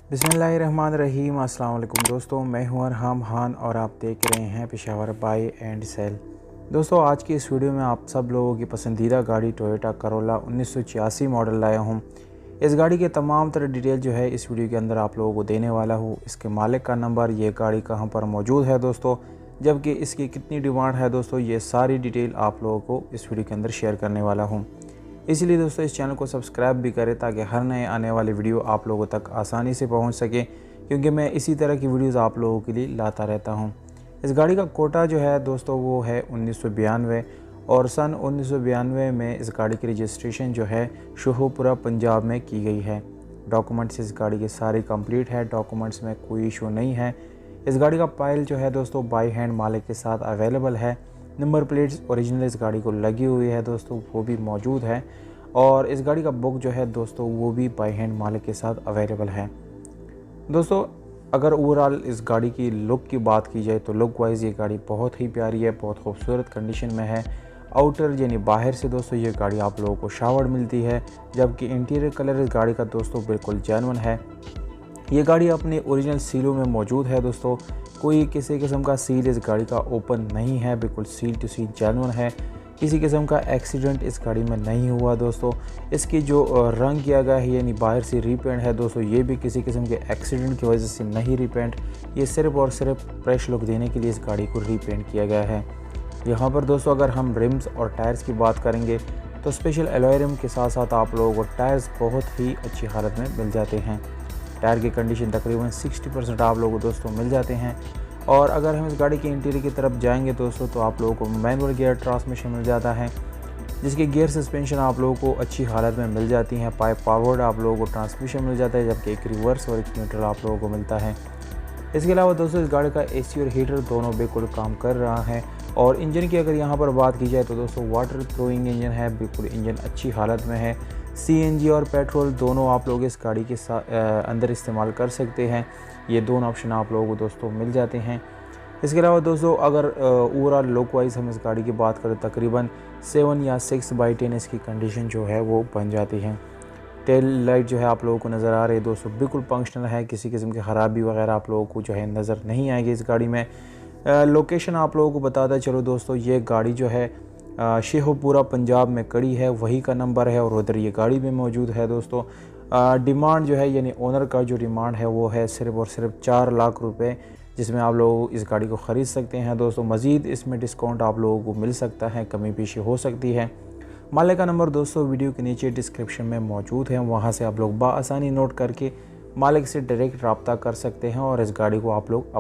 बिस्मिल्लाहिर्रहमानिर्रहीम। अस्सलाम वालेकुम दोस्तों, मैं हूं अरहम खान और आप देख रहे हैं पेशावर बाय एंड सेल। दोस्तों, आज की इस वीडियो में आप सब लोगों की पसंदीदा गाड़ी टोयोटा करोला 1986 मॉडल लाया हूं। इस गाड़ी के तमाम तरह डिटेल जो है इस वीडियो के अंदर आप लोगों को देने वाला हूं। इसके मालिक का नंबर, ये गाड़ी कहां पर मौजूद है दोस्तों, जबकि इसकी कितनी डिमांड है दोस्तों, ये सारी डिटेल आप लोगों को इस वीडियो के अंदर शेयर करने वाला हूँ। इसलिए दोस्तों इस चैनल को सब्सक्राइब भी करें ताकि हर नए आने वाली वीडियो आप लोगों तक आसानी से पहुंच सके, क्योंकि मैं इसी तरह की वीडियोस आप लोगों के लिए लाता रहता हूं। इस गाड़ी का कोटा जो है दोस्तों वो है 1992 और सन 1992 में इस गाड़ी की रजिस्ट्रेशन जो है शोहपुरा पंजाब में की गई है। डॉक्यूमेंट्स इस गाड़ी के सारे कंप्लीट है, डॉक्यूमेंट्स में कोई इशू नहीं है। इस गाड़ी का पाइल जो है दोस्तों बाई हैंड मालिक के साथ अवेलेबल है। नंबर प्लेट्स ओरिजिनल इस गाड़ी को लगी हुई है दोस्तों, वो भी मौजूद है। और इस गाड़ी का बुक जो है दोस्तों वो भी बाई हैंड मालिक के साथ अवेलेबल है। दोस्तों, अगर ओवरऑल इस गाड़ी की लुक की बात की जाए तो लुक वाइज ये गाड़ी बहुत ही प्यारी है, बहुत खूबसूरत कंडीशन में है। आउटर यानी बाहर से दोस्तों ये गाड़ी आप लोगों को शावर्ड मिलती है, जबकि इंटीरियर कलर इस गाड़ी का दोस्तों बिल्कुल जेन्युइन है। ये गाड़ी अपने ओरिजिनल सीलों में मौजूद है दोस्तों, कोई किसी किस्म का सील इस गाड़ी का ओपन नहीं है, बिल्कुल सील टू सील जेन्युइन है। किसी किस्म का एक्सीडेंट इस गाड़ी में नहीं हुआ दोस्तों। इसकी जो रंग किया गया है यानी बाहर से रीपेंट है दोस्तों, ये भी किसी किस्म के एक्सीडेंट की वजह से नहीं रीपेंट, ये सिर्फ और सिर्फ फ्रेश लुक देने के लिए इस गाड़ी को रीपेंट किया गया है। यहाँ पर दोस्तों अगर हम रिम्स और टायर्स की बात करेंगे तो स्पेशल एलॉय रिम के साथ साथ आप लोगों को टायर्स बहुत ही अच्छी हालत में मिल जाते हैं। टायर की कंडीशन तकरीबन 60% आप लोगों को दोस्तों मिल जाते हैं। और अगर हम इस गाड़ी के इंटीरियर की तरफ जाएंगे दोस्तों तो आप लोगों को मैनुअल गियर ट्रांसमिशन मिल जाता है, जिसकी गियर सस्पेंशन आप लोगों को अच्छी हालत में मिल जाती है। पाइप फॉरवर्ड आप लोगों को ट्रांसमिशन मिल जाता है, जबकि एक रिवर्स और एक न्यूट्रल आप लोगों को मिलता है। इसके अलावा दोस्तों इस गाड़ी का एसी और हीटर दोनों बिल्कुल काम कर रहा है। और इंजन की अगर यहाँ पर बात की जाए तो दोस्तों वाटर थ्रोइंग इंजन है, बिल्कुल इंजन अच्छी हालत में है। सीएनजी और पेट्रोल दोनों आप लोग इस गाड़ी के अंदर इस्तेमाल कर सकते हैं। ये दोनों ऑप्शन आप लोगों को दोस्तों मिल जाते हैं। इसके अलावा दोस्तों अगर ओवरऑल लुक वाइज हम इस गाड़ी की बात करें तकरीबन 7 या 6/10 इसकी कंडीशन जो है वो बन जाती है। टेल लाइट जो है आप लोगों को नज़र आ रही है दोस्तों, बिल्कुल फंक्शनल है, किसी किस्म की ख़राबी वगैरह आप लोगों को जो है नज़र नहीं आएगी इस गाड़ी में। लोकेशन आप लोगों को बताता चलो दोस्तों, ये गाड़ी जो है शेखपुरा पंजाब में कड़ी है, वही का नंबर है और उधर ये गाड़ी भी मौजूद है दोस्तों। डिमांड जो है यानी ओनर का जो डिमांड है वो है सिर्फ़ और सिर्फ 4 लाख रुपए, जिसमें आप लोग इस गाड़ी को ख़रीद सकते हैं दोस्तों। मज़ीद इसमें डिस्काउंट आप लोगों को मिल सकता है, कमी पेशी हो सकती है। मालिक का नंबर दोस्तों वीडियो के नीचे डिस्क्रिप्शन में मौजूद है, वहाँ से आप लोग बआसानी नोट करके मालिक से डायरेक्ट रब्ता कर सकते हैं और इस गाड़ी को आप लोग